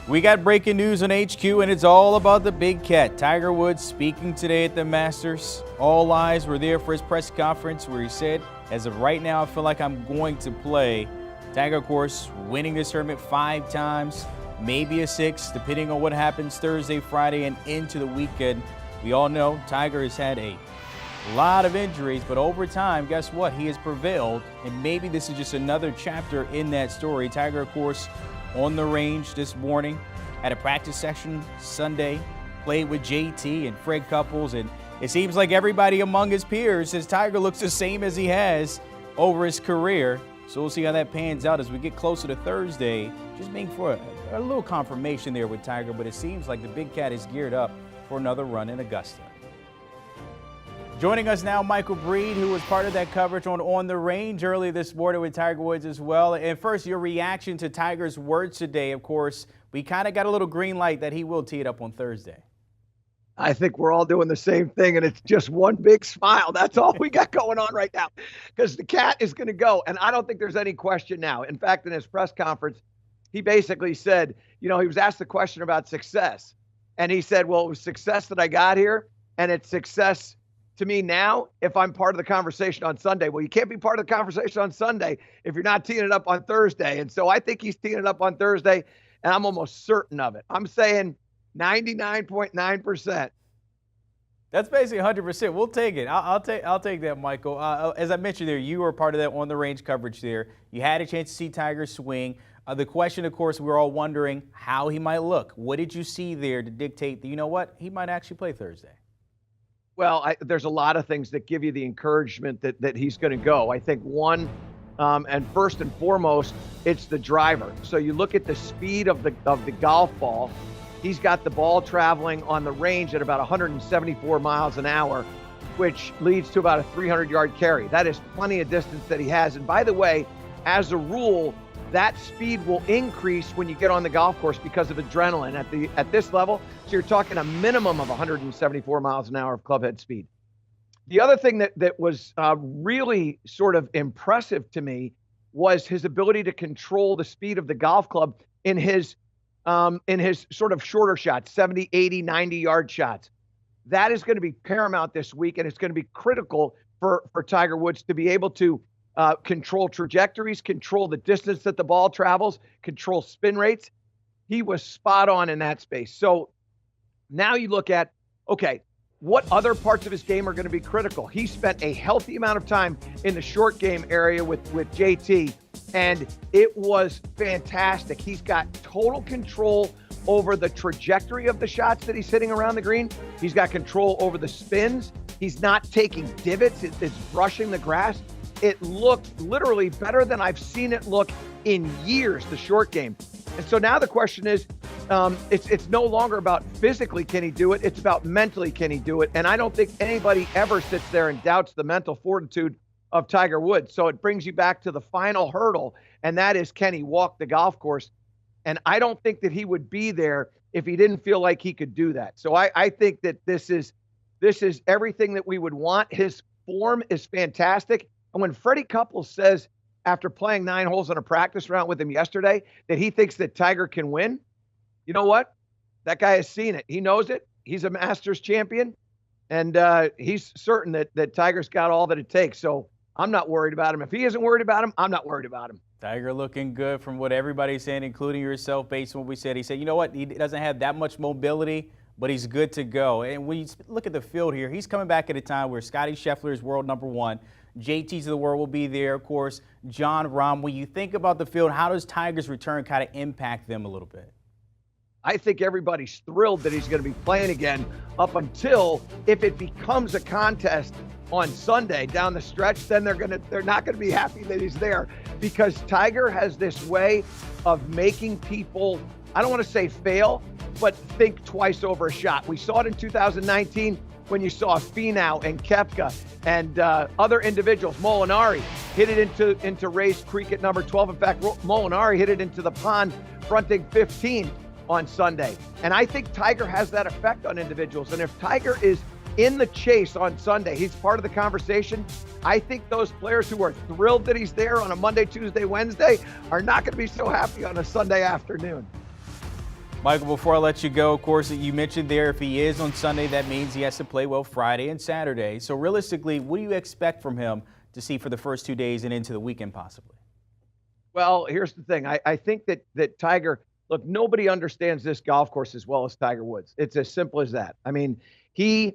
We got breaking news on HQ, and it's all about the big cat. Tiger Woods speaking today at the Masters. All eyes were there for his press conference where he said, as of right now, I feel like I'm going to play. Tiger, of course, winning this tournament 5 times, maybe a 6th, depending on what happens Thursday, Friday, and into the weekend. We all know Tiger has had a lot of injuries, but over time, guess what? He has prevailed, and maybe this is just another chapter in that story. Tiger, of course, on the range this morning at a practice session Sunday, played with JT and Fred Couples, and it seems like everybody among his peers says Tiger looks the same as he has over his career. So we'll see how that pans out as we get closer to Thursday. Just being for a little confirmation there with Tiger, but it seems like the big cat is geared up for another run in Augusta. Joining us now, Michael Breed, who was part of that coverage on the range earlier this morning with Tiger Woods as well. And first, your reaction to Tiger's words today. Of course, we kind of got a little green light that he will tee it up on Thursday. I think we're all doing the same thing, and it's just one big smile. That's all we got going on right now, because the cat is going to go, and I don't think there's any question now. In fact, in his press conference, he basically said, he was asked the question about success, and he said, well, it was success that I got here, and it's success to me now if I'm part of the conversation on Sunday. Well, you can't be part of the conversation on Sunday if you're not teeing it up on Thursday. And so I think he's teeing it up on Thursday, and I'm almost certain of it. I'm saying 99.9%. That's basically 100%. We'll take it. I'll take that, Michael. As I mentioned there, you were part of that on the range coverage there. You had a chance to see Tiger swing. The question, of course, we're all wondering how he might look. What did you see there to dictate that, you know what, he might actually play Thursday? Well, there's a lot of things that give you the encouragement that he's going to go. I think one, and first and foremost, it's the driver. So you look at the speed of the golf ball. He's got the ball traveling on the range at about 174 miles an hour, which leads to about a 300-yard carry. That is plenty of distance that he has. And by the way, as a rule, that speed will increase when you get on the golf course because of adrenaline at this level. So you're talking a minimum of 174 miles an hour of clubhead speed. The other thing that was really sort of impressive to me was his ability to control the speed of the golf club in his sort of shorter shots, 70, 80, 90-yard shots. That is going to be paramount this week, and it's going to be critical for Tiger Woods to be able to control trajectories, control the distance that the ball travels, control spin rates. He was spot on in that space. So now you look at, okay, what other parts of his game are going to be critical? He spent a healthy amount of time in the short game area with JT, and it was fantastic. He's got total control over the trajectory of the shots that he's hitting around the green. He's got control over the spins. He's not taking divots. It's brushing the grass. It looked literally better than I've seen it look in years, the short game. And so now the question is, it's no longer about physically can he do it, it's about mentally can he do it. And I don't think anybody ever sits there and doubts the mental fortitude of Tiger Woods. So it brings you back to the final hurdle, and that is, can he walk the golf course? And I don't think that he would be there if he didn't feel like he could do that. So I think that this is everything that we would want. His form is fantastic. And when Freddie Couples says, after playing 9 holes on a practice round with him yesterday, that he thinks that Tiger can win, you know what? That guy has seen it. He knows it. He's a Masters champion, and he's certain that Tiger's got all that it takes. So I'm not worried about him. If he isn't worried about him, I'm not worried about him. Tiger looking good from what everybody's saying, including yourself, based on what we said. He said, you know what? He doesn't have that much mobility, but he's good to go. And when you look at the field here, he's coming back at a time where Scotty Scheffler is world number 1. JT's of the world will be there, of course. John Rahm. When you think about the field, how does Tiger's return kind of impact them a little bit? I think everybody's thrilled that he's going to be playing again up until if it becomes a contest on Sunday down the stretch, then they're not going to be happy that he's there, because Tiger has this way of making people, I don't want to say fail, but think twice over a shot. We saw it in 2019 when you saw Finau and Koepka and other individuals. Molinari hit it into Race Creek at number 12. In fact, Molinari hit it into the pond fronting 15 on Sunday. And I think Tiger has that effect on individuals. And if Tiger is in the chase on Sunday, he's part of the conversation. I think those players who are thrilled that he's there on a Monday, Tuesday, Wednesday are not going to be so happy on a Sunday afternoon. Michael, before I let you go, of course, you mentioned there if he is on Sunday, that means he has to play well Friday and Saturday. So realistically, what do you expect from him to see for the first 2 days and into the weekend possibly? Well, here's the thing. I think that Tiger, look, nobody understands this golf course as well as Tiger Woods. It's as simple as that. I mean, he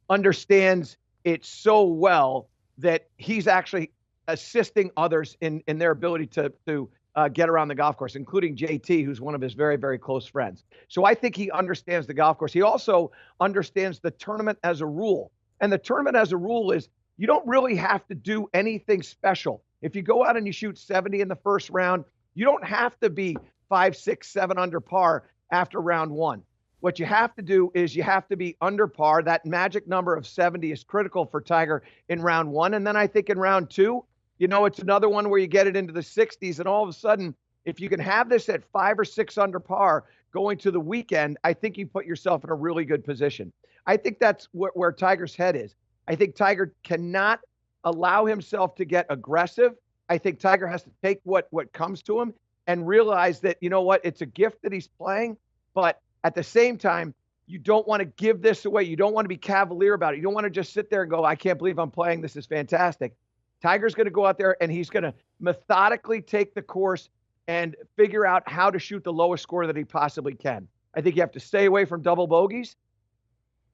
understands it so well that he's actually assisting others in their ability to get around the golf course, including JT, who's one of his very, very close friends. So I think he understands the golf course. He also understands the tournament as a rule. And the tournament as a rule is you don't really have to do anything special. If you go out and you shoot 70 in the first round, you don't have to be 5, 6, 7 under par after round one. What you have to do is you have to be under par. That magic number of 70 is critical for Tiger in round one. And then I think in round two, it's another one where you get it into the 60s. And all of a sudden, if you can have this at 5 or 6 under par going to the weekend, I think you put yourself in a really good position. I think that's where Tiger's head is. I think Tiger cannot allow himself to get aggressive. I think Tiger has to take what comes to him and realize that, it's a gift that he's playing. But at the same time, you don't want to give this away. You don't want to be cavalier about it. You don't want to just sit there and go, I can't believe I'm playing. This is fantastic. Tiger's going to go out there and he's going to methodically take the course and figure out how to shoot the lowest score that he possibly can. I think you have to stay away from double bogeys.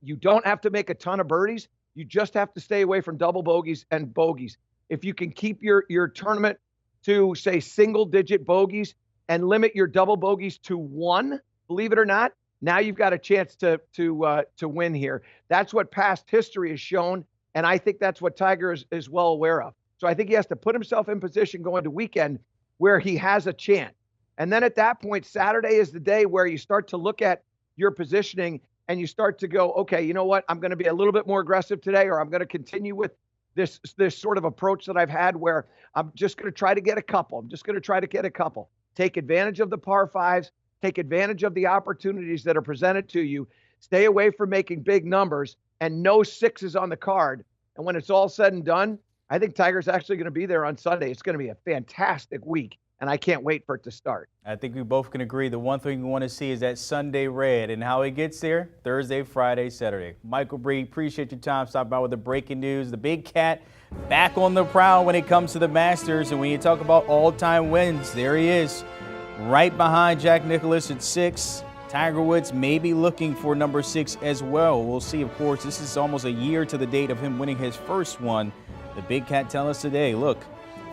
You don't have to make a ton of birdies. You just have to stay away from double bogeys and bogeys. If you can keep your tournament to, say, single-digit bogeys and limit your double bogeys to 1, believe it or not, now you've got a chance to win here. That's what past history has shown. And I think that's what Tiger is well aware of. So I think he has to put himself in position going to weekend where he has a chance. And then at that point, Saturday is the day where you start to look at your positioning and you start to go, okay, you know what? I'm going to be a little bit more aggressive today, or I'm going to continue with this sort of approach that I've had where I'm just going to try to get a couple. I'm just going to try to get a couple. Take advantage of the par fives. Take advantage of the opportunities that are presented to you. Stay away from making big numbers. And no 6s on the card. And when it's all said and done, I think Tiger's actually going to be there on Sunday. It's going to be a fantastic week, and I can't wait for it to start. I think we both can agree the one thing we want to see is that Sunday red, and how he gets there, Thursday, Friday, Saturday. Michael Breed, appreciate your time. Stop by with the breaking news. The Big Cat back on the prowl when it comes to the Masters. And when you talk about all-time wins, there he is, right behind Jack Nicklaus at 6. Tiger Woods may be looking for number 6 as well. We'll see, of course. This is almost a year to the date of him winning his first one. The Big Cat telling us today, look,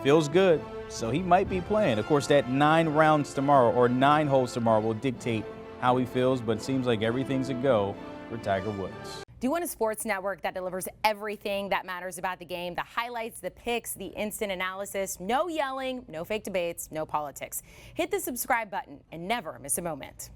feels good, so he might be playing. Of course, that 9 rounds tomorrow, or 9 holes tomorrow, will dictate how he feels, but it seems like everything's a go for Tiger Woods. Do you want a sports network that delivers everything that matters about the game? The highlights, the picks, the instant analysis, no yelling, no fake debates, no politics. Hit the subscribe button and never miss a moment.